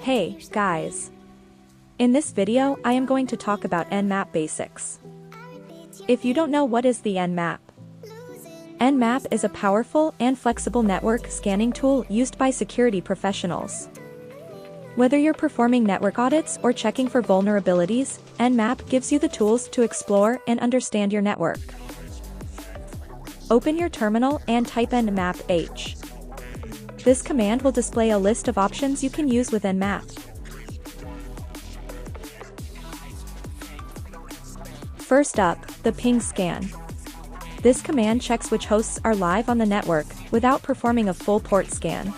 Hey, guys! In this video I am going to talk about Nmap basics. If you don't know what is the Nmap. Nmap is a powerful and flexible network scanning tool used by security professionals. Whether you're performing network audits or checking for vulnerabilities, Nmap gives you the tools to explore and understand your network. Open your terminal and type nmap h. This command will display a list of options you can use with Nmap. First up, the ping scan. This command checks which hosts are live on the network, without performing a full port scan.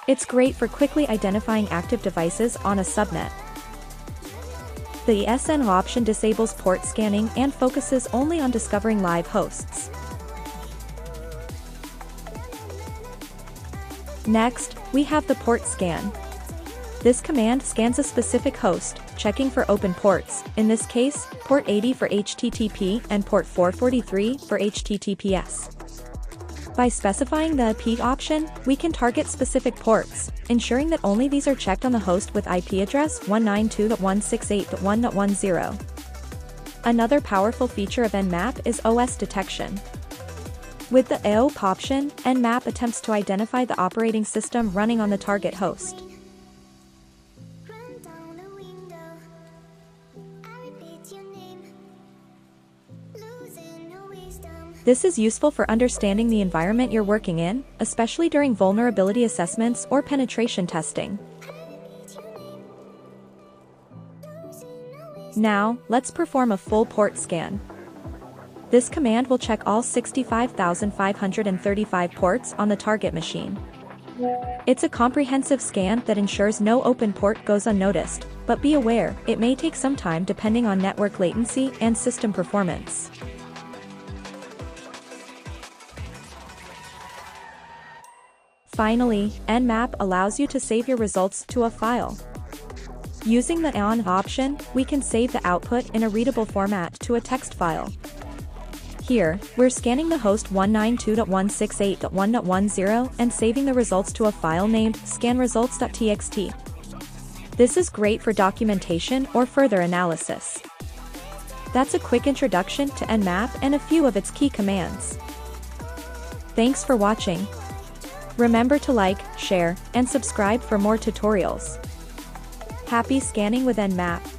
It's great for quickly identifying active devices on a subnet. The SN option disables port scanning and focuses only on discovering live hosts. Next, we have the port scan. This command scans a specific host, checking for open ports, in this case, port 80 for HTTP and port 443 for HTTPS. By specifying the IP option, we can target specific ports, ensuring that only these are checked on the host with IP address 192.168.1.10. Another powerful feature of Nmap is OS detection. With the AOP option, Nmap attempts to identify the operating system running on the target host. This is useful for understanding the environment you're working in, especially during vulnerability assessments or penetration testing. Now, let's perform a full port scan. This command will check all 65,535 ports on the target machine. It's a comprehensive scan that ensures no open port goes unnoticed, but be aware, it may take some time depending on network latency and system performance. Finally, Nmap allows you to save your results to a file. Using the ON option, we can save the output in a readable format to a text file. Here, we're scanning the host 192.168.1.10 and saving the results to a file named scanresults.txt. This is great for documentation or further analysis. That's a quick introduction to Nmap and a few of its key commands. Thanks for watching. Remember to like, share, and subscribe for more tutorials. Happy scanning with Nmap!